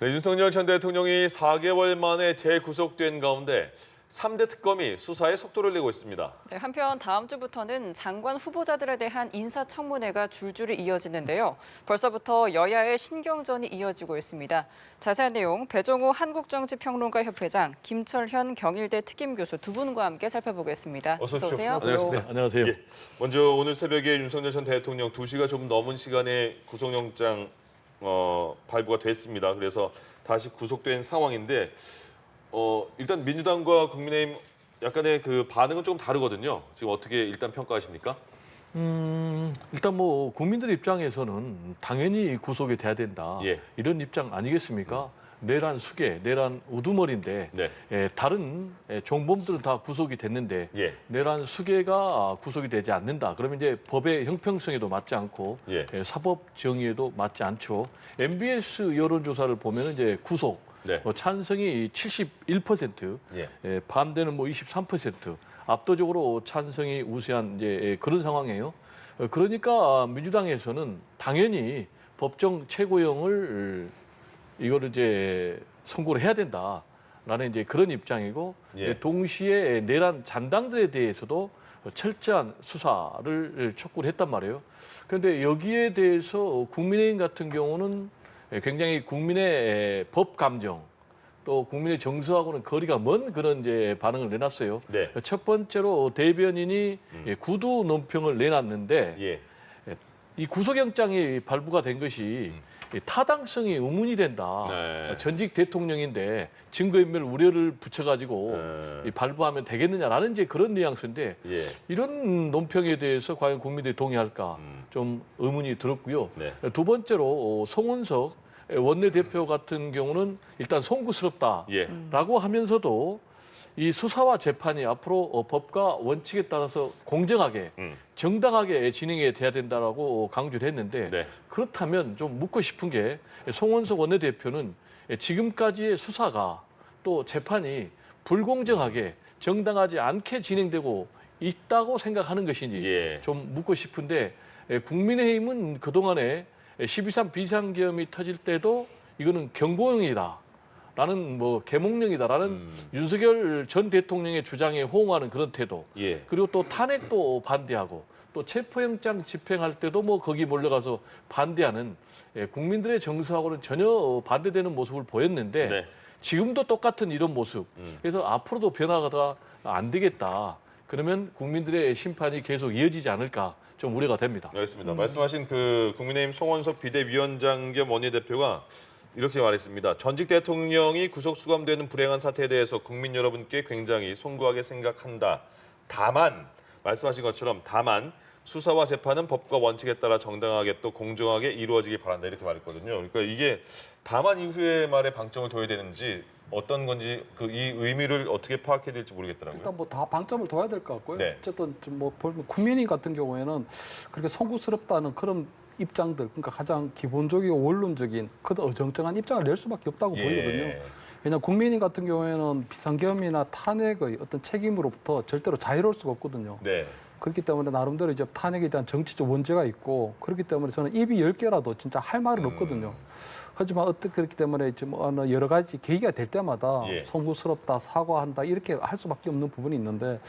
네, 윤석열 전 대통령이 4개월 만에 재구속된 가운데 3대 특검이 수사에 속도를 내고 있습니다. 네, 한편 다음 주부터는 장관 후보자들에 대한 인사청문회가 줄줄이 이어지는데요. 벌써부터 여야의 신경전이 이어지고 있습니다. 자세한 내용 배종우 한국정치평론가협회장, 김철현 경일대 특임교수 두 분과 함께 살펴보겠습니다. 어서 오십시오. 오세요. 안녕하십니까. 네, 안녕하세요. 예, 먼저 오늘 새벽에 윤석열 전 대통령 2시가 조금 넘은 시간에 구속영장 발부가 됐습니다. 그래서 다시 구속된 상황인데 일단 민주당과 국민의힘 약간의 그 반응은 좀 다르거든요. 지금 어떻게 일단 평가하십니까? 일단 뭐 국민들 입장에서는 당연히 구속이 돼야 된다. 예. 이런 입장 아니겠습니까? 내란 수괴, 내란 우두머리인데 네. 다른 종범들은 다 구속이 됐는데 예. 내란 수괴가 구속이 되지 않는다. 그러면 이제 법의 형평성에도 맞지 않고 예. 사법 정의에도 맞지 않죠. MBS 여론조사를 보면 이제 구속 네. 찬성이 71%, 예. 반대는 뭐 23%, 압도적으로 찬성이 우세한 이제 그런 상황이에요. 그러니까 민주당에서는 당연히 법정 최고형을 이거를 이제 선고를 해야 된다라는 이제 그런 입장이고 예. 동시에 내란 잔당들에 대해서도 철저한 수사를 촉구를 했단 말이에요. 그런데 여기에 대해서 국민의힘 같은 경우는 굉장히 국민의 법 감정 또 국민의 정서하고는 거리가 먼 그런 이제 반응을 내놨어요. 네. 첫 번째로 대변인이 구두 논평을 내놨는데 예. 이 구속영장이 발부가 된 것이 타당성이 의문이 된다. 네. 전직 대통령인데 증거인멸 우려를 붙여가지고 이 발부하면 되겠느냐라는 이제 그런 뉘앙스인데 예. 이런 논평에 대해서 과연 국민들이 동의할까 좀 의문이 들었고요. 네. 두 번째로 송원석 원내대표 같은 경우는 일단 송구스럽다라고 예. 하면서도 이 수사와 재판이 앞으로 법과 원칙에 따라서 공정하게 정당하게 진행이 돼야 된다라고 강조를 했는데 네. 그렇다면 좀 묻고 싶은 게 송원석 원내대표는 지금까지의 수사가 또 재판이 불공정하게 정당하지 않게 진행되고 있다고 생각하는 것인지 예. 좀 묻고 싶은데 국민의힘은 그동안에 12.3 비상계엄이 터질 때도 이거는 경고형이다. 라는 뭐 계몽령이다라는 윤석열 전 대통령의 주장에 호응하는 그런 태도. 예. 그리고 또 탄핵도 반대하고 또 체포영장 집행할 때도 뭐 거기 몰려가서 반대하는 국민들의 정서하고는 전혀 반대되는 모습을 보였는데 네. 지금도 똑같은 이런 모습. 그래서 앞으로도 변화가 안 되겠다. 그러면 국민들의 심판이 계속 이어지지 않을까 좀 우려가 됩니다. 알겠습니다. 말씀하신 그 국민의힘 송원석 비대위원장 겸 원내대표가 이렇게 말했습니다. 전직 대통령이 구속 수감되는 불행한 사태에 대해서 국민 여러분께 굉장히 송구하게 생각한다. 다만 말씀하신 것처럼 다만 수사와 재판은 법과 원칙에 따라 정당하게 또 공정하게 이루어지기 바란다 이렇게 말했거든요. 그러니까 이게 다만 이후의 말에 방점을 둬야 되는지 어떤 건지 그 이 의미를 어떻게 파악해야 될지 모르겠더라고요. 일단 뭐 다 방점을 둬야 될 것 같고요. 네. 어쨌든 뭐 국민이 같은 경우에는 그렇게 송구스럽다는 그런 입장들, 그러니까 가장 기본적이고 원론적인 그런 어정쩡한 입장을 낼 수밖에 없다고 보이거든요. 왜냐하면 국민인 같은 경우에는 비상계엄이나 탄핵의 어떤 책임으로부터 절대로 자유로울 수가 없거든요. 네. 그렇기 때문에 나름대로 이제 탄핵에 대한 정치적 원죄가 있고 그렇기 때문에 저는 입이 10개라도 진짜 할 말은 없거든요. 하지만 어떻게 그렇기 때문에 지금 여러 가지 계기가 될 때마다 예. 송구스럽다, 사과한다 이렇게 할 수밖에 없는 부분이 있는데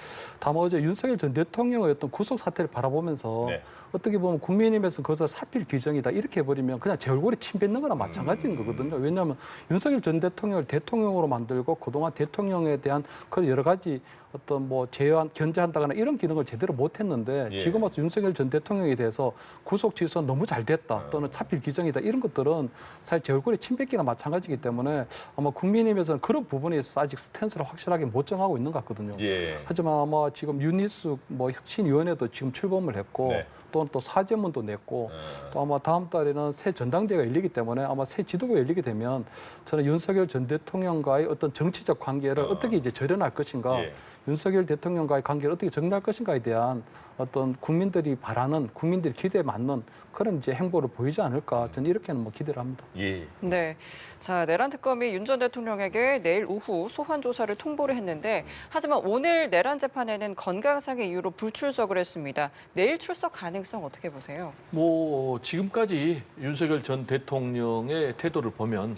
다만 어제 윤석열 전 대통령의 어떤 구속 사태를 바라보면서 네. 어떻게 보면 국민의힘에서 그것을 사필 규정이다 이렇게 해버리면 그냥 제 얼굴에 침 뱉는 거나 마찬가지인 거거든요. 왜냐하면 윤석열 전 대통령을 대통령으로 만들고 그동안 대통령에 대한 그런 여러 가지 어떤 뭐 제한, 견제한다거나 이런 기능을 제대로 못했는데 예. 지금 와서 윤석열 전 대통령에 대해서 구속 취소는 너무 잘 됐다 또는 사필 규정이다 이런 것들은 사실 제 얼굴에 침 뱉기나 마찬가지이기 때문에 아마 국민의힘에서는 그런 부분에 있어서 아직 스탠스를 확실하게 못 정하고 있는 것 같거든요. 예. 하지만 아마 지금 유니스 뭐 혁신위원회도 지금 출범을 했고 네. 또는 또 사죄문도 냈고 또 아마 다음 달에는 새 전당대회가 열리기 때문에 아마 새 지도부가 열리게 되면 저는 윤석열 전 대통령과의 어떤 정치적 관계를 어떻게 이제 절연할 것인가 예. 윤석열 대통령과의 관계를 어떻게 정리할 것인가에 대한 어떤 국민들이 바라는 국민들의 기대에 맞는 그런 이제 행보를 보이지 않을까 저는 이렇게는 뭐 기대를 합니다. 예. 네, 자 내란 특검이 윤 전 대통령에게 내일 오후 소환 조사를 통보를 했는데 하지만 오늘 내란 재판에는 건강상의 이유로 불출석을 했습니다. 내일 출석 가능성 어떻게 보세요? 뭐 지금까지 윤석열 전 대통령의 태도를 보면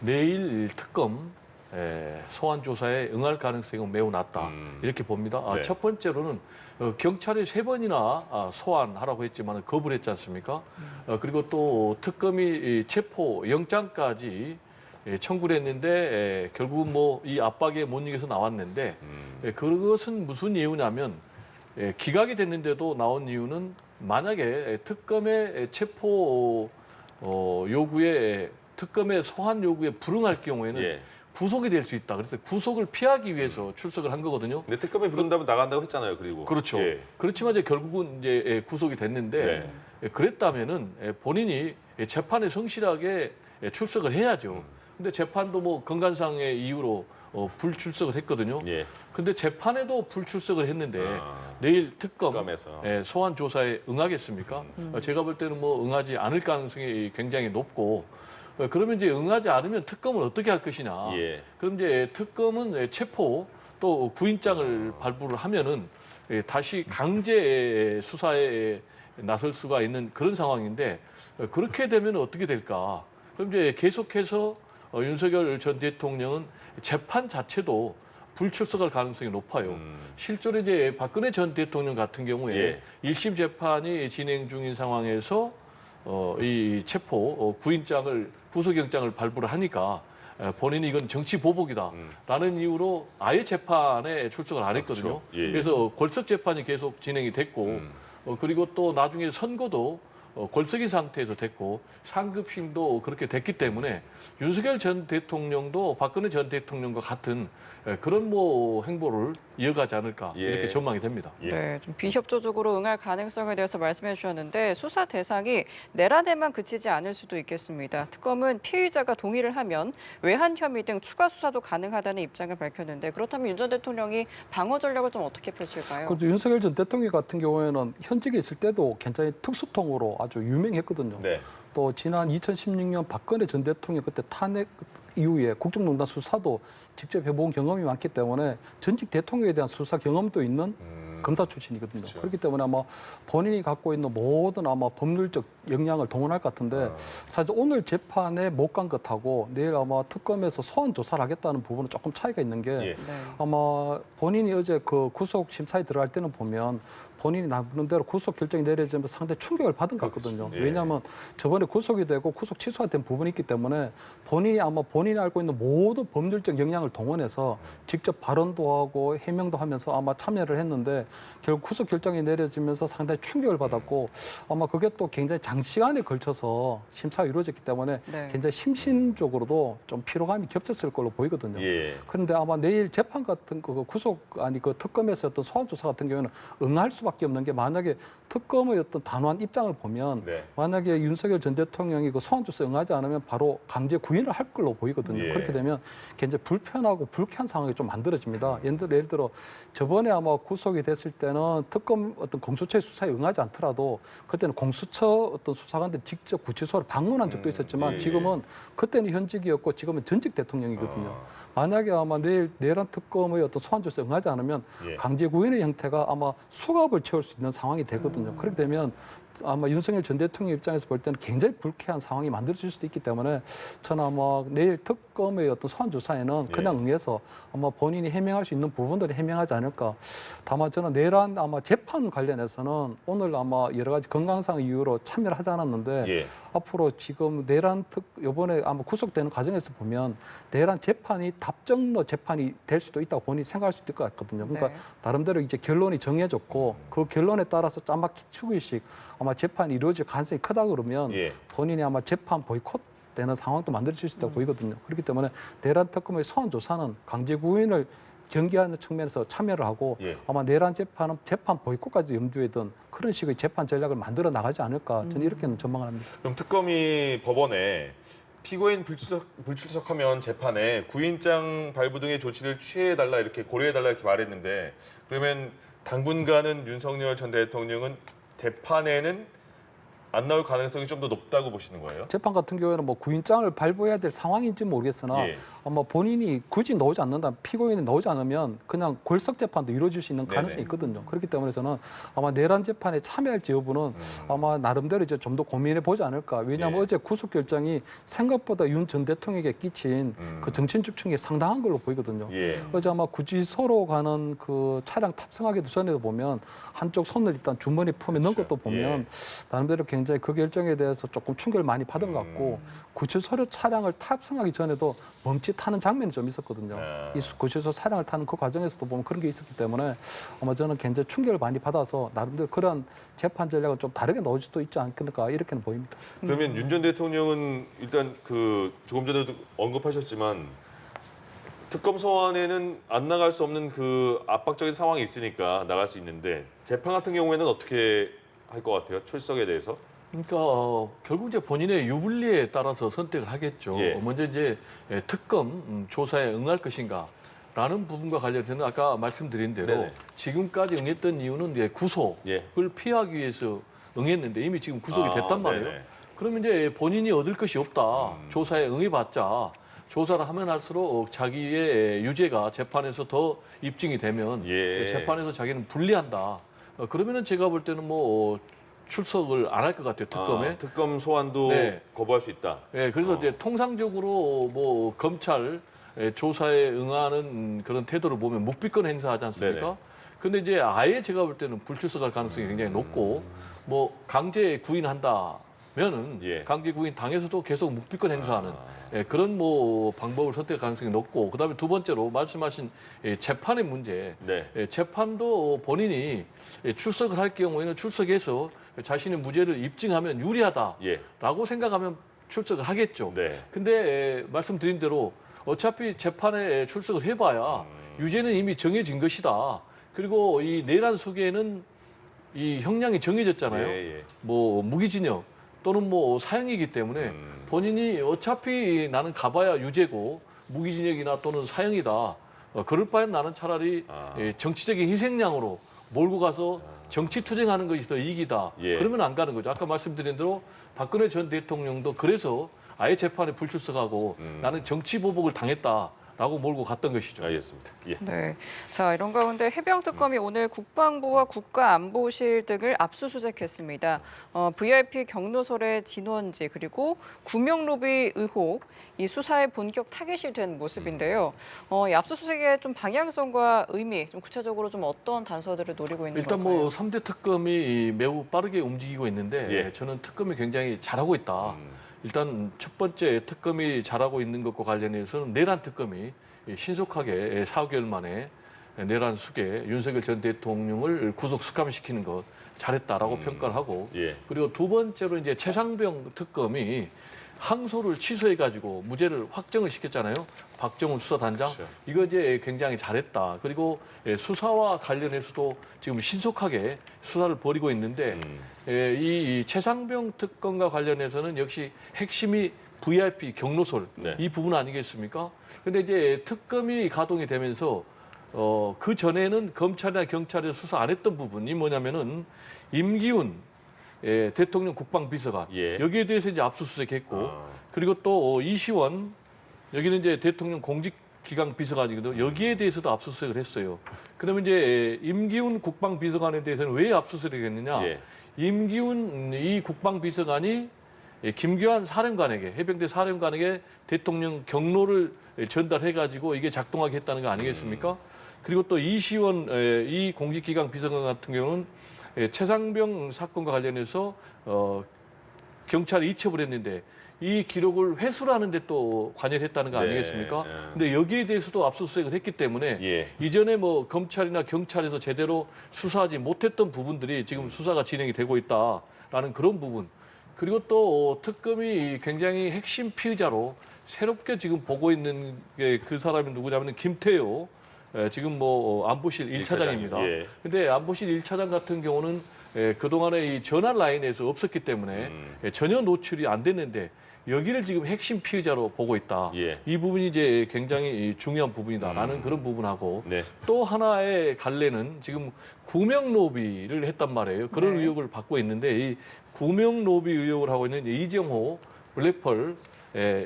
내일 특검 소환 조사에 응할 가능성이 매우 낮다 이렇게 봅니다. 네. 첫 번째로는 경찰이 3번이나 소환하라고 했지만 거부를 했지 않습니까? 그리고 또 특검이 이 체포 영장까지 청구를 했는데 결국은 뭐 이 압박에 못 이겨서 나왔는데 그것은 무슨 이유냐면 기각이 됐는데도 나온 이유는 만약에 특검의 체포 요구에 특검의 소환 요구에 불응할 경우에는 예. 구속이 될 수 있다. 그래서 구속을 피하기 위해서 출석을 한 거거든요. 근데 특검이 부른다면 나간다고 했잖아요. 그리고 그렇죠. 예. 그렇지만 이제 결국은 이제 구속이 됐는데 그랬다면은 본인이 재판에 성실하게 출석을 해야죠. 근데 재판도 뭐 건강상의 이유로 불출석을 했거든요. 예. 근데 재판에도 불출석을 했는데 아, 내일 특검 특검에서 소환 조사에 응하겠습니까? 제가 볼 때는 뭐 응하지 않을 가능성이 굉장히 높고 그러면 이제 응하지 않으면 특검을 어떻게 할 것이냐? 예. 그럼 이제 특검은 체포 또 구인장을 발부를 하면은 다시 강제 수사에 나설 수가 있는 그런 상황인데 그렇게 되면 어떻게 될까? 그럼 이제 계속해서 윤석열 전 대통령은 재판 자체도 불출석할 가능성이 높아요. 실제로 이제 박근혜 전 대통령 같은 경우에 예. 1심 재판이 진행 중인 상황에서 이 체포 구인장을 구속영장을 발부를 하니까 본인이 이건 정치 보복이다라는 이유로 아예 재판에 출석을 안 했거든요. 그렇죠. 예. 그래서 골석 재판이 계속 진행이 됐고 그리고 또 나중에 선고도 골석이 상태에서 됐고 상급심도 그렇게 됐기 때문에 윤석열 전 대통령도 박근혜 전 대통령과 같은 그런 뭐 행보를 이어가지 않을까 예. 이렇게 전망이 됩니다. 예. 네, 좀 비협조적으로 응할 가능성에 대해서 말씀해 주셨는데 수사 대상이 내란에만 그치지 않을 수도 있겠습니다. 특검은 피의자가 동의를 하면 외환 혐의 등 추가 수사도 가능하다는 입장을 밝혔는데 그렇다면 윤 전 대통령이 방어 전략을 좀 어떻게 펼칠까요? 그래도 윤석열 전 대통령 같은 경우에는 현직에 있을 때도 굉장히 특수통으로 아주 유명했거든요. 네. 또 지난 2016년 박근혜 전 대통령 그때 탄핵 이후에 국정농단 수사도 직접 해본 경험이 많기 때문에 전직 대통령에 대한 수사 경험도 있는 검사 출신이거든요. 그렇죠. 그렇기 때문에 아마 본인이 갖고 있는 모든 아마 법률적 역량을 동원할 것 같은데 사실 오늘 재판에 못 간 것하고 내일 아마 특검에서 소환 조사를 하겠다는 부분은 조금 차이가 있는 게 예. 네. 아마 본인이 어제 그 구속 심사에 들어갈 때는 보면 본인이 나부는 대로 구속 결정이 내려지면 상당히 충격을 받은 것 같거든요. 예. 왜냐하면 저번에 구속이 되고 구속 취소가 된 부분이 있기 때문에 본인이 아마 본인이 알고 있는 모든 법률적 역량을 동원해서 직접 발언도 하고 해명도 하면서 아마 참여를 했는데 결국 구속 결정이 내려지면서 상당히 충격을 받았고 아마 그게 또 굉장히 장시간에 걸쳐서 심사가 이루어졌기 때문에 네. 굉장히 심신적으로도 좀 피로감이 겹쳤을 걸로 보이거든요. 예. 그런데 아마 내일 재판 같은 그 구속 아니 그 특검에서 어떤 소환 조사 같은 경우는 응할 수밖에 없는 게 만약에 특검의 어떤 단호한 입장을 보면 네. 만약에 윤석열 전 대통령이 그 소환 조사에 응하지 않으면 바로 강제 구인을 할 걸로 보이거든요. 예. 그렇게 되면 굉장히 불편하고 불쾌한 상황이 좀 만들어집니다. 예를 들어 저번에 아마 구속이 됐을 때는 특검 어떤 공수처의 수사에 응하지 않더라도 그때는 공수처 어떤 수사관들이 직접 구치소를 방문한 적도 있었지만 예. 지금은 그때는 현직이었고 지금은 전직 대통령이거든요. 만약에 아마 내일 내란 특검의 어떤 소환 조사에 응하지 않으면 예. 강제 구인의 형태가 아마 수갑을 채울 수 있는 상황이 되거든요. 그렇게 되면 아마 윤석열 전 대통령 입장에서 볼 때는 굉장히 불쾌한 상황이 만들어질 수도 있기 때문에 저는 아마 내일 특검의 어떤 소환 조사에는 그냥 응해서 아마 본인이 해명할 수 있는 부분들을 해명하지 않을까. 다만 저는 내란 아마 재판 관련해서는 오늘 아마 여러 가지 건강상 이유로 참여를 하지 않았는데 예. 앞으로 지금 내란 이번에 아마 구속되는 과정에서 보면 내란 재판이 답정너 재판이 될 수도 있다고 본인이 생각할 수도 있을 것 같거든요. 그러니까 네. 나름대로 이제 결론이 정해졌고 그 결론에 따라서 짜맞기 추구의식 아마 재판이 이루어질 가능성이 크다 그러면 예. 본인이 아마 재판 보이콧 되는 상황도 만들어질 수 있다고 보이거든요. 그렇기 때문에 내란 특검의 소환 조사는 강제 구인을 경계하는 측면에서 참여를 하고 예. 아마 내란 재판은 재판 보이콧까지 염두에 둔 그런 식의 재판 전략을 만들어 나가지 않을까 저는 이렇게는 전망을 합니다. 그럼 특검이 법원에 피고인 불출석하면 재판에 구인장 발부 등의 조치를 취해달라 이렇게 고려해달라 이렇게 말했는데 그러면 당분간은 윤석열 전 대통령은 재판에는 안 나올 가능성이 좀 더 높다고 보시는 거예요? 재판 같은 경우에는 뭐 구인장을 발부해야 될 상황인지 모르겠으나 예. 아마 본인이 굳이 나오지 않는다, 피고인이 나오지 않으면 그냥 골석 재판도 이루어질 수 있는 가능성이 네네. 있거든요. 그렇기 때문에 저는 아마 내란 재판에 참여할지 여부는 아마 나름대로 이제 좀 더 고민해 보지 않을까. 왜냐하면 예. 어제 구속 결정이 생각보다 윤 전 대통령에게 끼친 그 정치인 주충이 상당한 걸로 보이거든요. 예. 어제 아마 구치소로 가는 그 차량 탑승하기도 전에도 보면 한쪽 손을 일단 주머니 품에 넣은 그렇죠. 것도 보면 나름대로 굉장히 그 결정에 대해서 조금 충격을 많이 받은 것 같고 구치소 차량을 탑승하기 전에도 멈칫하는 장면이 좀 있었거든요. 아. 이 구치소 차량을 타는 그 과정에서도 보면 그런 게 있었기 때문에 아마 저는 굉장히 충격을 많이 받아서 나름대로 그런 재판 전략은 좀 다르게 나올 수도 있지 않겠는가 이렇게는 보입니다. 그러면 윤 전 대통령은 일단 그 조금 전에도 언급하셨지만 특검 소환에는 안 나갈 수 없는 그 압박적인 상황이 있으니까 나갈 수 있는데 재판 같은 경우에는 어떻게 할 것 같아요? 출석에 대해서? 그러니까 결국 이제 본인의 유불리에 따라서 선택을 하겠죠. 예. 먼저 이제 특검 조사에 응할 것인가라는 부분과 관련해서는 아까 말씀드린 대로 네네. 지금까지 응했던 이유는 이제 구속을 예. 피하기 위해서 응했는데 이미 지금 구속이 됐단 말이에요. 네네. 그러면 이제 본인이 얻을 것이 없다. 조사에 응해봤자 조사를 하면 할수록 자기의 유죄가 재판에서 더 입증이 되면 예. 재판에서 자기는 불리한다. 그러면은 제가 볼 때는 뭐 출석을 안 할 것 같아요. 특검에. 특검 소환도 네. 거부할 수 있다. 예, 그래서 이제 통상적으로 뭐 검찰 조사에 응하는 그런 태도를 보면 묵비권 행사하지 않습니까? 네네. 근데 이제 아예 제가 볼 때는 불출석할 가능성이 굉장히 높고 뭐 강제 구인한다면은 예. 강제 구인 당에서도 계속 묵비권 행사하는 아. 예, 그런 뭐 방법을 선택할 가능성이 높고 그다음에 두 번째로 말씀하신 재판의 문제. 네. 재판도 본인이 출석을 할 경우에는 출석해서 자신의 무죄를 입증하면 유리하다라고 예. 생각하면 출석을 하겠죠. 네. 근데 말씀드린 대로 어차피 재판에 출석을 해봐야 유죄는 이미 정해진 것이다. 그리고 이 내란 수계는 이 형량이 정해졌잖아요. 예, 예. 뭐 무기징역 또는 뭐 사형이기 때문에 본인이 어차피 나는 가봐야 유죄고 무기징역이나 또는 사형이다. 그럴 바엔 나는 차라리 아. 정치적인 희생양으로 몰고 가서 정치 투쟁하는 것이 더 이익이다. 예. 그러면 안 가는 거죠. 아까 말씀드린 대로 박근혜 전 대통령도 그래서 아예 재판에 불출석하고 나는 정치 보복을 당했다라고 몰고 갔던 것이죠. 알겠습니다. 예. 네. 자, 이런 가운데 해병특검이 오늘 국방부와 국가안보실 등을 압수수색했습니다. VIP 경로설의 진원지 그리고 구명로비 의혹 이 수사의 본격 타깃이 된 모습인데요. 이 압수수색의 좀 방향성과 의미, 좀 구체적으로 좀 어떤 단서들을 노리고 있는 일단 걸까요? 뭐 3대 특검이 매우 빠르게 움직이고 있는데 예. 저는 특검이 굉장히 잘하고 있다. 일단 첫 번째 특검이 잘하고 있는 것과 관련해서는 내란 특검이 신속하게 4개월 만에 내란 수계 윤석열 전 대통령을 구속 수감시키는 것 잘했다라고 평가를 하고 예. 그리고 두 번째로 이제 최상병 특검이 항소를 취소해가지고 무죄를 확정을 시켰잖아요. 박정훈 수사단장. 그렇죠. 이거 이제 굉장히 잘했다. 그리고 수사와 관련해서도 지금 신속하게 수사를 벌이고 있는데 이 최상병 특검과 관련해서는 역시 핵심이 VIP 경로설 네. 이 부분 아니겠습니까? 근데 이제 특검이 가동이 되면서 그 전에는 검찰이나 경찰에서 수사 안 했던 부분이 뭐냐면은 임기훈 대통령 국방비서관 예. 여기에 대해서 이제 압수수색했고 아. 그리고 또 이시원 여기는 이제 대통령 공직기강 비서관이거든요. 여기에 대해서도 압수수색을 했어요. 그러면 이제 임기훈 국방비서관에 대해서는 왜 압수수색했느냐? 예. 임기훈 이 국방비서관이 김규환 사령관에게 해병대 사령관에게 대통령 경로를 전달해가지고 이게 작동하게 했다는 거 아니겠습니까? 그리고 또 이시원 이 공직기강 비서관 같은 경우는 최상병 사건과 관련해서 경찰이 이첩을 했는데 이 기록을 회수를 하는데 또 관여를 했다는 거 네, 아니겠습니까? 네. 근데 여기에 대해서도 압수수색을 했기 때문에 예. 이전에 뭐 검찰이나 경찰에서 제대로 수사하지 못했던 부분들이 지금 수사가 진행이 되고 있다라는 그런 부분. 그리고 또 특검이 굉장히 핵심 피의자로 새롭게 지금 보고 있는 게 그 사람이 누구냐면 김태효 지금 뭐 안보실 1차장입니다. 예. 근데 안보실 1차장 같은 경우는 그동안에 이 전환 라인에서 없었기 때문에 전혀 노출이 안 됐는데 여기를 지금 핵심 피의자로 보고 있다. 예. 이 부분이 이제 굉장히 중요한 부분이다라는 그런 부분하고 네. 또 하나의 갈래는 지금 구명 로비를 했단 말이에요. 그런 네. 의혹을 받고 있는데 이 구명 로비 의혹을 하고 있는 이정호 블랙펄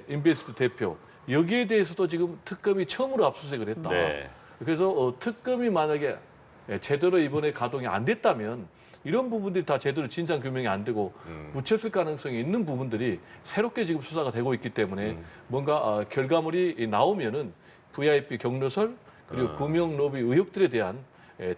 인베스트 대표 여기에 대해서도 지금 특검이 처음으로 압수수색을 했다. 네. 그래서 특검이 만약에 제대로 이번에 가동이 안 됐다면 이런 부분들이 다 제대로 진상 규명이 안 되고 묻혔을 가능성이 있는 부분들이 새롭게 지금 수사가 되고 있기 때문에 뭔가 결과물이 나오면은 VIP 경로설 그리고 구명 로비 의혹들에 대한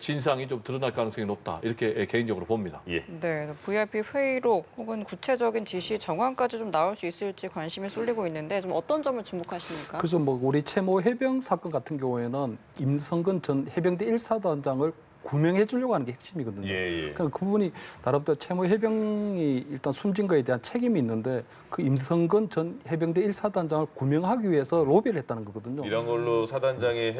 진상이 좀 드러날 가능성이 높다 이렇게 개인적으로 봅니다. 예. 네, VIP 회의록 혹은 구체적인 지시 정황까지 좀 나올 수 있을지 관심이 쏠리고 있는데 좀 어떤 점을 주목하십니까? 그래서 뭐 우리 채모 해병 사건 같은 경우에는 임성근 전 해병대 1사단장을 구명해 주려고 하는 게 핵심이거든요. 예, 예. 그러니까 그분이 나름대로 채모 해병이 일단 숨진 거에 대한 책임이 있는데 그 임성근 전 해병대 1사단장을 구명하기 위해서 로비를 했다는 거거든요. 이런 걸로 사단장이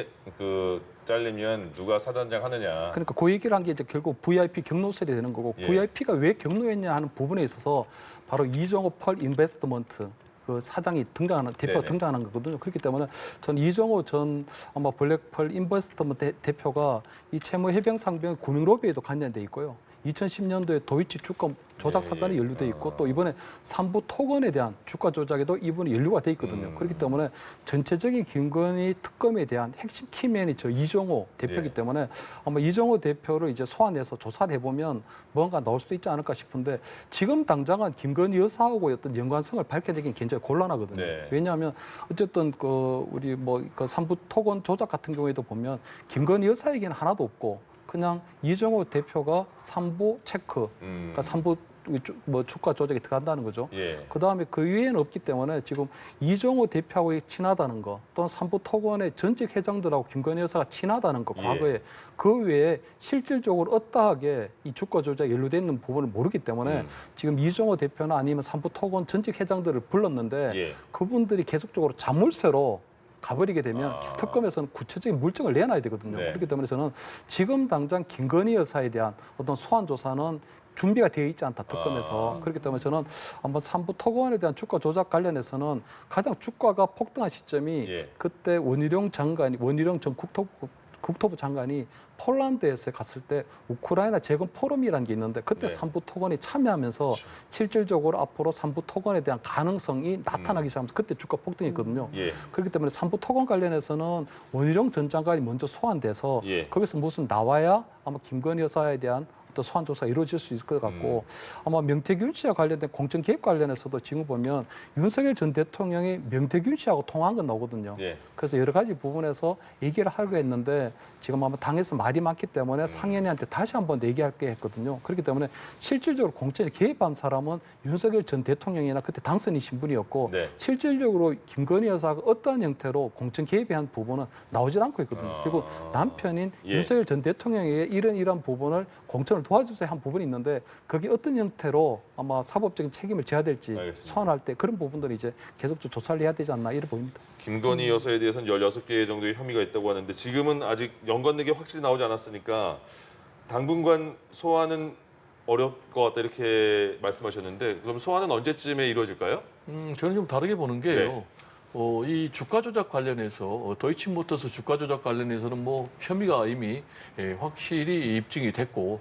잘리면 누가 사단장 하느냐. 그러니까 그 얘기를 한 게 이제 결국 VIP 경로설이 되는 거고 예. VIP가 왜 경로했냐 하는 부분에 있어서 바로 이정호 펄 인베스트먼트 그 사장이 등장하는 대표가 네네. 등장하는 거거든요. 그렇기 때문에 전 이정호 전 아마 블랙펄 인베스트먼트 대표가 이 채무 해병 상병 구명 로비에도 관련돼 있고요. 2010년도에 도이치 주가 조작 예, 사건이 예. 연루돼 있고 또 이번에 삼부 토건에 대한 주가 조작에도 이분이 연루가 돼 있거든요. 그렇기 때문에 전체적인 김건희 특검에 대한 핵심 키맨이 저 이정호 대표이기 예. 때문에 아마 이정호 대표를 이제 소환해서 조사를 해보면 뭔가 나올 수도 있지 않을까 싶은데 지금 당장은 김건희 여사하고 어떤 연관성을 밝혀내기는 굉장히 곤란하거든요. 네. 왜냐하면 어쨌든 그 우리 뭐 그 삼부 토건 조작 같은 경우에도 보면 김건희 여사 얘기는 하나도 없고 그냥 이정호 대표가 삼부 체크, 그러니까 삼부 뭐 주가 조작에 들어간다는 거죠. 예. 그 다음에 그 위에는 없기 때문에 지금 이정호 대표하고 친하다는 거 또는 삼부 토건의 전직 회장들하고 김건희 여사가 친하다는 거 예. 과거에 그 외에 실질적으로 어떠하게 이 주가 조작에 연루돼 있는 부분을 모르기 때문에 지금 이정호 대표나 아니면 삼부 토건 전직 회장들을 불렀는데 예. 그분들이 계속적으로 자물쇠로 가버리게 되면 특검에서는 구체적인 물증을 내놔야 되거든요. 네. 그렇기 때문에 저는 지금 당장 김건희 여사에 대한 어떤 소환 조사는 준비가 되어 있지 않다 특검에서. 그렇기 때문에 저는 한번 삼부 토건에 대한 주가 조작 관련해서는 가장 주가가 폭등한 시점이 예. 그때 원희룡 전 국토부 장관이 폴란드에서 갔을 때 우크라이나 재건 포럼이라는 게 있는데 그때 네. 삼부 토건이 참여하면서 실질적으로 앞으로 삼부 토건에 대한 가능성이 나타나기 시작하면서 그때 주가 폭등했거든요. 예. 그렇기 때문에 삼부 토건 관련해서는 원희룡 전 장관이 먼저 소환돼서 예. 거기서 무슨 나와야 아마 김건희 여사에 대한 어떤 소환 조사가 이루어질 수 있을 것 같고 아마 명태균 씨와 관련된 공천 개입 관련해서도 지금 보면 윤석열 전 대통령이 명태균 씨하고 통화한 건 나오거든요. 예. 그래서 여러 가지 부분에서 얘기를 하려고 했는데 지금 아마 당에서 말이 많기 때문에 상현이한테 다시 한번 얘기할게 했거든요. 그렇기 때문에 실질적으로 공천에 개입한 사람은 윤석열 전 대통령이나 그때 당선인 신분이었고 네. 실질적으로 김건희 여사가 어떠한 형태로 공천 개입에 한 부분은 나오질 않고 있거든요. 그리고 남편인 예. 윤석열 전 대통령에게 이런 부분을 공천을 도와주세요 한 부분이 있는데 그게 어떤 형태로 아마 사법적인 책임을 져야 될지 알겠습니다. 소환할 때 그런 부분들이 이제 계속 좀 조사를 해야 되지 않나 이래 보입니다. 김건희 여사에 대해서는 16개 정도의 혐의가 있다고 하는데 지금은 아직 연관되게 확실히 나오지 않았으니까 당분간 소환은 어려울 것 같다 이렇게 말씀하셨는데 그럼 소환은 언제쯤에 이루어질까요? 저는 좀 다르게 보는 게요. 네. 이 주가 조작 관련해서 도이치모터스 주가 조작 관련해서는 뭐 혐의가 이미 확실히 입증이 됐고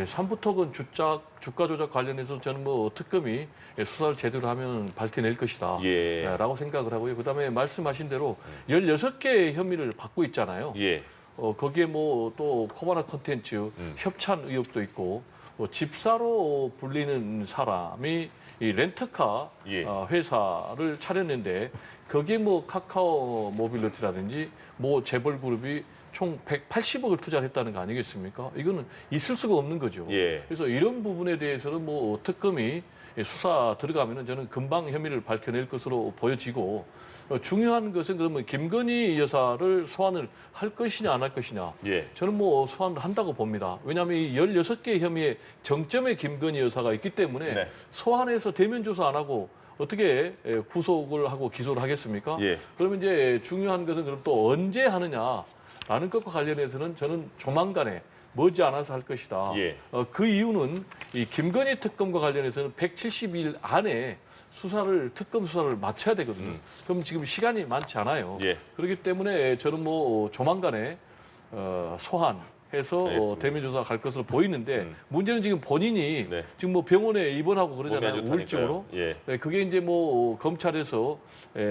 삼부토건 주가 조작 관련해서 저는 뭐 특검이 수사를 제대로 하면 밝혀낼 것이다. 예. 라고 생각을 하고요. 그다음에 말씀하신 대로 16개의 혐의를 받고 있잖아요. 예. 거기에 뭐 또 코바나 컨텐츠 협찬 의혹도 있고 집사로 불리는 사람이 이 렌터카 예. 회사를 차렸는데 거기에 뭐 카카오 모빌리티라든지 뭐 재벌 그룹이 총 180억을 투자를 했다는 거 아니겠습니까? 이거는 있을 수가 없는 거죠. 예. 그래서 이런 부분에 대해서는 뭐 특검이 수사 들어가면은 저는 금방 혐의를 밝혀낼 것으로 보여지고 중요한 것은 그러면 김건희 여사를 소환을 할 것이냐 안 할 것이냐. 예. 저는 뭐 소환을 한다고 봅니다. 왜냐하면 이 16개 혐의의 정점에 김건희 여사가 있기 때문에 네. 소환해서 대면 조사 안 하고 어떻게 구속을 하고 기소를 하겠습니까? 예. 그러면 이제 중요한 것은 그럼 또 언제 하느냐라는 것과 관련해서는 저는 조만간에 머지않아서 할 것이다. 예. 그 이유는 이 김건희 특검과 관련해서는 170일 안에 특검 수사를 마쳐야 되거든요. 그럼 지금 시간이 많지 않아요. 예. 그렇기 때문에 저는 뭐 조만간에 소환해서 알겠습니다. 대면 조사 갈 것으로 보이는데 문제는 지금 본인이 네. 지금 뭐 병원에 입원하고 몸이 그러잖아요. 안 좋다니까요. 우울증으로. 예. 네, 그게 이제 뭐 검찰에서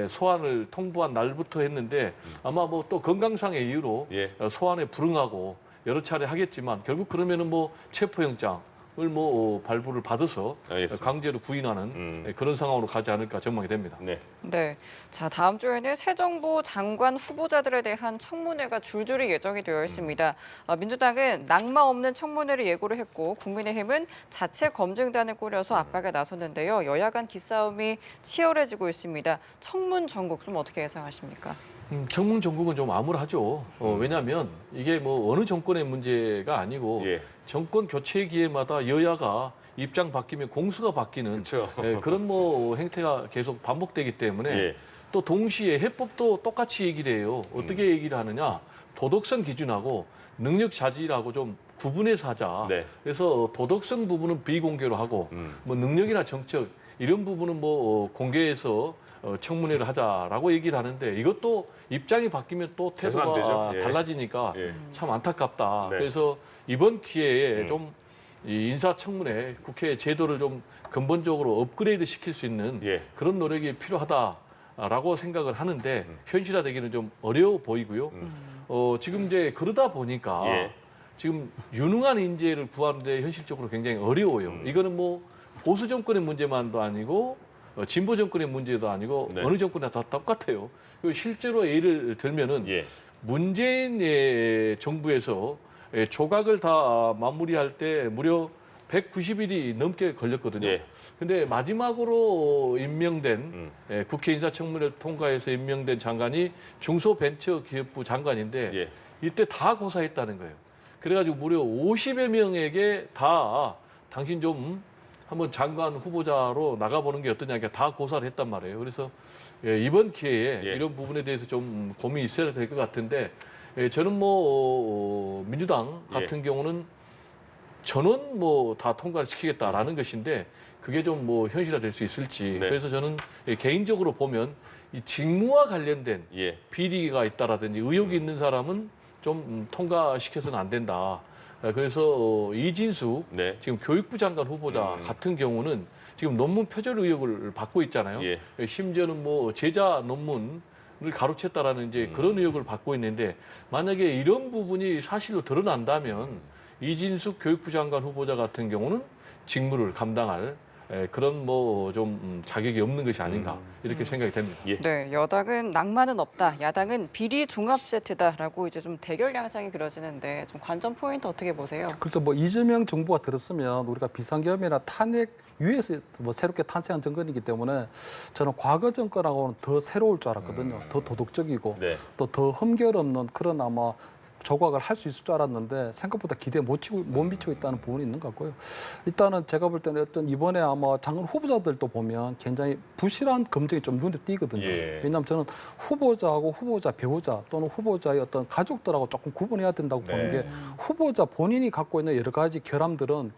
소환을 통보한 날부터 했는데 아마 뭐 또 건강상의 이유로 예. 소환에 불응하고 여러 차례 하겠지만 결국 그러면은 뭐 체포영장을 뭐 발부를 받아서 알겠습니다. 강제로 구인하는 그런 상황으로 가지 않을까 전망이 됩니다. 네. 네. 자, 다음 주에는 새 정부 장관 후보자들에 대한 청문회가 줄줄이 예정이 되어 있습니다. 민주당은 낙마 없는 청문회를 예고를 했고 국민의힘은 자체 검증단을 꾸려서 압박에 나섰는데요. 여야 간 기싸움이 치열해지고 있습니다. 청문 전국 좀 어떻게 예상하십니까? 청문 전국은 좀 암울하죠. 왜냐하면 이게 뭐 어느 정권의 문제가 아니고 예. 정권 교체 기회마다 여야가 입장 바뀌면 공수가 바뀌는 그렇죠. 그런 뭐 행태가 계속 반복되기 때문에 예. 또 동시에 해법도 똑같이 얘기를 해요. 어떻게 얘기를 하느냐? 도덕성 기준하고 능력 자질하고 좀 구분해서 하자. 네. 그래서 도덕성 부분은 비공개로 하고 뭐 능력이나 정책 이런 부분은 뭐 공개해서 청문회를 하자라고 얘기를 하는데 이것도 입장이 바뀌면 또 계속 안 태도가 되죠. 예. 달라지니까 예. 참 안타깝다. 네. 그래서 이번 기회에 좀 이 인사청문회 국회 제도를 좀 근본적으로 업그레이드 시킬 수 있는 예. 그런 노력이 필요하다라고 생각을 하는데 현실화되기는 좀 어려워 보이고요. 지금 이제 그러다 보니까 예. 지금 유능한 인재를 구하는데 현실적으로 굉장히 어려워요. 이거는 뭐 보수 정권의 문제만도 아니고 진보 정권의 문제도 아니고 네. 어느 정권이나 다 똑같아요. 그리고 실제로 예를 들면은 예. 문재인 정부에서 조각을 다 마무리할 때 무려 190일이 넘게 걸렸거든요. 예. 근데 마지막으로 임명된 국회 인사청문회를 통과해서 임명된 장관이 중소벤처기업부 장관인데 예. 이때 다 고사했다는 거예요. 그래가지고 무려 50여 명에게 다 당신 좀 한번 장관 후보자로 나가보는 게 어떠냐, 다 고사를 했단 말이에요. 그래서 이번 기회에 예. 이런 부분에 대해서 좀 고민이 있어야 될 것 같은데 저는 뭐 민주당 같은 경우는 전원 뭐 다 통과를 시키겠다라는 것인데 그게 좀 뭐 현실화될 수 있을지 네. 그래서 저는 개인적으로 보면 이 직무와 관련된 예. 비리가 있다라든지 의혹이 있는 사람은 좀 통과시켜서는 안 된다. 그래서 이진숙 네. 지금 교육부 장관 후보자 같은 경우는 지금 논문 표절 의혹을 받고 있잖아요. 예. 심지어는 뭐 제자 논문을 가로챘다라는 이제 그런 의혹을 받고 있는데 만약에 이런 부분이 사실로 드러난다면 이진숙 교육부 장관 후보자 같은 경우는 직무를 감당할 그런 뭐 좀 자격이 없는 것이 아닌가 이렇게 생각이 됩니다. 예. 네, 여당은 낭만은 없다, 야당은 비리 종합 세트다라고 이제 좀 대결 양상이 그려지는데 좀 관전 포인트 어떻게 보세요? 그래서 뭐 이재명 정부가 들었으면 우리가 비상계엄이나 탄핵 위에서 뭐 새롭게 탄생한 정권이기 때문에 저는 과거 정권하고는 더 새로울 줄 알았거든요. 더 도덕적이고 네. 또 더 흠결 없는 그런 아마 조각을 할 수 있을 줄 알았는데 생각보다 기대에 못 미치고 있다는 부분이 있는 것 같고요. 일단은 제가 볼 때는 어떤 이번에 아마 장관 후보자들도 보면 굉장히 부실한 검증이 좀 눈에 띄거든요. 예. 왜냐하면 저는 후보자하고 후보자 배우자 또는 후보자의 어떤 가족들하고 조금 구분해야 된다고 보는 네. 게 후보자 본인이 갖고 있는 여러 가지 결점들은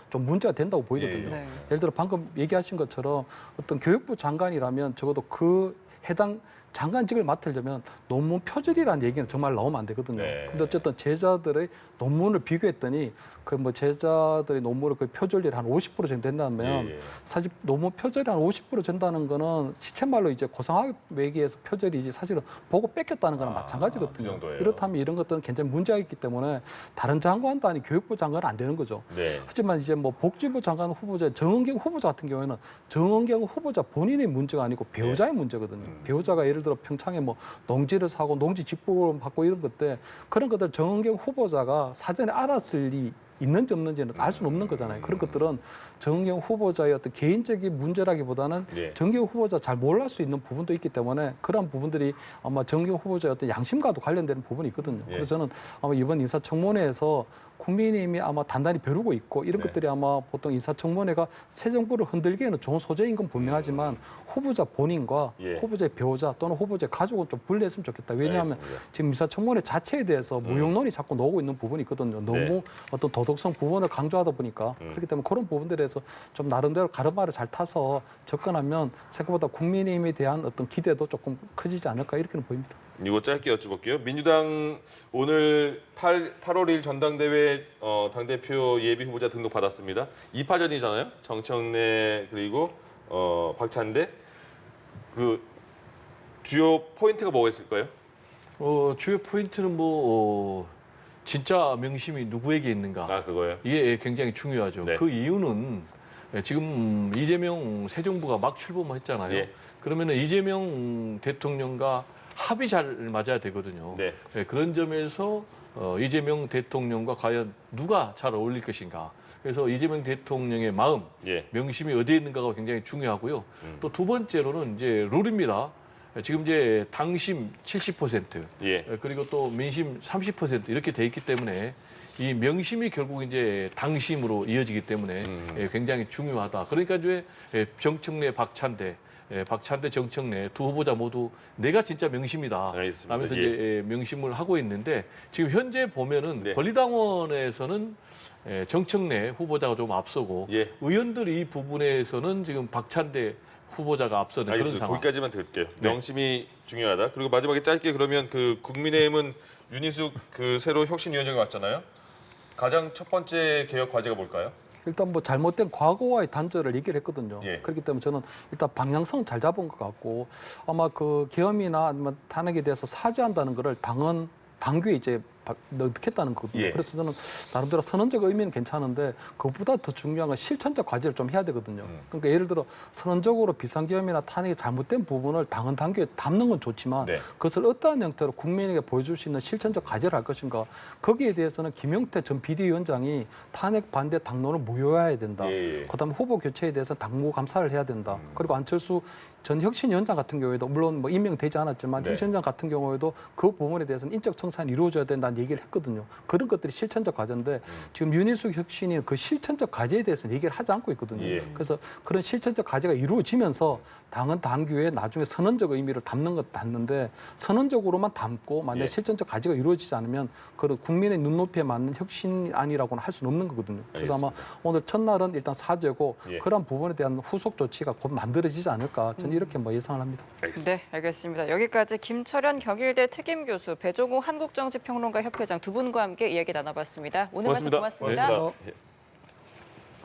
좀 문제가 된다고 보이거든요. 네. 예를 들어 방금 얘기하신 것처럼 어떤 교육부 장관이라면 적어도 그 해당 장관직을 맡으려면 논문 표절이라는 얘기는 정말 나오면 안 되거든요. 네. 근데 어쨌든 제자들의 논문을 비교했더니 그 뭐 제자들의 논문을 그 표절률이 한 50% 정도 된다면 예. 사실 논문 표절이 한 50% 된다는 거는 시쳇말로 이제 고상학 외기에서 표절이지 사실은 보고 뺏겼다는 거랑 그 마찬가지거든요. 정도예요. 이렇다면 이런 것들은 굉장히 문제가 있기 때문에 다른 장관도 아닌 교육부 장관은 안 되는 거죠. 네. 하지만 이제 뭐 복지부 장관 후보자 정은경 후보자 같은 경우에는 정은경 후보자 본인의 문제가 아니고 배우자의 문제거든요. 배우자가 예를 들어 평창에 뭐 농지를 사고 농지 직보를 받고 이런 것들 그런 것들 정은경 후보자가 사전에 알았을 리 있는지 없는지는 알 수는 없는 거잖아요. 그런 것들은 정은경 후보자의 어떤 개인적인 문제라기보다는 예. 정은경 후보자 잘 몰랄 수 있는 부분도 있기 때문에 그런 부분들이 아마 정은경 후보자의 어떤 양심과도 관련되는 부분이 있거든요. 예. 그래서 저는 아마 이번 인사청문회에서 국민의힘이 아마 단단히 벼르고 있고 이런 네. 것들이 아마 보통 인사청문회가 새 정부를 흔들기에는 좋은 소재인 건 분명하지만 후보자 본인과 예. 후보자의 배우자 또는 후보자의 가족은 좀 분리했으면 좋겠다. 왜냐하면 알겠습니다. 지금 인사청문회 자체에 대해서 무용론이 자꾸 나오고 있는 부분이 있거든요. 너무 네. 어떤 도덕 구속성 부분을 강조하다 보니까 그렇기 때문에 그런 부분들에 대해서 좀 나름대로 가르마를 잘 타서 접근하면 생각보다 국민의힘에 대한 어떤 기대도 조금 커지지 않을까 이렇게는 보입니다. 이거 짧게 여쭤볼게요. 민주당 오늘 8월 1일 전당대회 당대표 예비 후보자 등록 받았습니다. 2파전이잖아요. 정청래 그리고 박찬대. 그 주요 포인트가 뭐가 있을까요? 주요 포인트는 진짜 명심이 누구에게 있는가. 아, 그거예요. 이게 굉장히 중요하죠. 네. 그 이유는 지금 이재명 새 정부가 막 출범했잖아요. 예. 그러면은 이재명 대통령과 합이 잘 맞아야 되거든요. 네. 그런 점에서 이재명 대통령과 과연 누가 잘 어울릴 것인가. 그래서 이재명 대통령의 마음, 예. 명심이 어디에 있는가가 굉장히 중요하고요. 또 두 번째로는 이제 룰입니다. 지금 이제 당심 70%, 예. 그리고 또 민심 30% 이렇게 돼 있기 때문에 이 명심이 결국 이제 당심으로 이어지기 때문에 굉장히 중요하다. 그러니까 이제 정청래, 박찬대, 정청래 두 후보자 모두 내가 진짜 명심이다. 알겠습니다. 하면서 예. 이제 명심을 하고 있는데 지금 현재 보면은 네. 권리당원에서는 정청래 후보자가 좀 앞서고 예. 의원들 이 부분에서는 지금 박찬대 후보자가 앞서는 그런 알겠습니다. 상황. 거기까지만 들을게요. 네. 명심이 중요하다. 그리고 마지막에 짧게 그러면 그 국민의힘은 윤희숙 그 새로 혁신위원장이 왔잖아요. 가장 첫 번째 개혁 과제가 뭘까요? 일단 뭐 잘못된 과거와의 단절을 얘기를 했거든요. 예. 그렇기 때문에 저는 일단 방향성은 잘 잡은 것 같고 아마 그 계엄이나 아니면 탄핵에 대해서 사죄한다는 거를 당규에 이제 넣겠다는 거거든요. 예. 그래서 저는 나름대로 선언적 의미는 괜찮은데 그것보다 더 중요한 건 실천적 과제를 좀 해야 되거든요. 그러니까 예를 들어 선언적으로 비상계엄이나 탄핵이 잘못된 부분을 당헌 당규에 담는 건 좋지만 네. 그것을 어떠한 형태로 국민에게 보여줄 수 있는 실천적 과제를 할 것인가 거기에 대해서는 김용태 전 비대위원장이 탄핵 반대 당론을 무효화해야 된다. 예. 그다음에 후보 교체에 대해서 당무 감사를 해야 된다. 그리고 안철수 전 혁신위원장 같은 경우에도 물론 뭐 임명되지 않았지만 네. 혁신위원장 같은 경우에도 그 부분에 대해서는 인적 청산이 이루어져야 된다는 얘기를 했거든요. 그런 것들이 실천적 과제인데 지금 윤희숙 혁신이 그 실천적 과제에 대해서는 얘기를 하지 않고 있거든요. 예. 그래서 그런 실천적 과제가 이루어지면서 당은 당규에 나중에 선언적 의미를 담는 것 담는데 선언적으로만 담고 만약 예. 실천적 과제가 이루어지지 않으면 그 국민의 눈높이에 맞는 혁신안이라고는 할 수는 없는 거거든요. 그래서 아마 오늘 첫날은 일단 사죄고 예. 그런 부분에 대한 후속 조치가 곧 만들어지지 않을까 저는 이렇게 뭐 예상을 합니다. 알겠습니다. 네, 알겠습니다. 여기까지 김철현 경일대 특임교수, 배종우 한국정치평론가 협회장 두 분과 함께 이야기 나눠봤습니다. 오늘 말씀 고맙습니다. 고맙습니다. 예.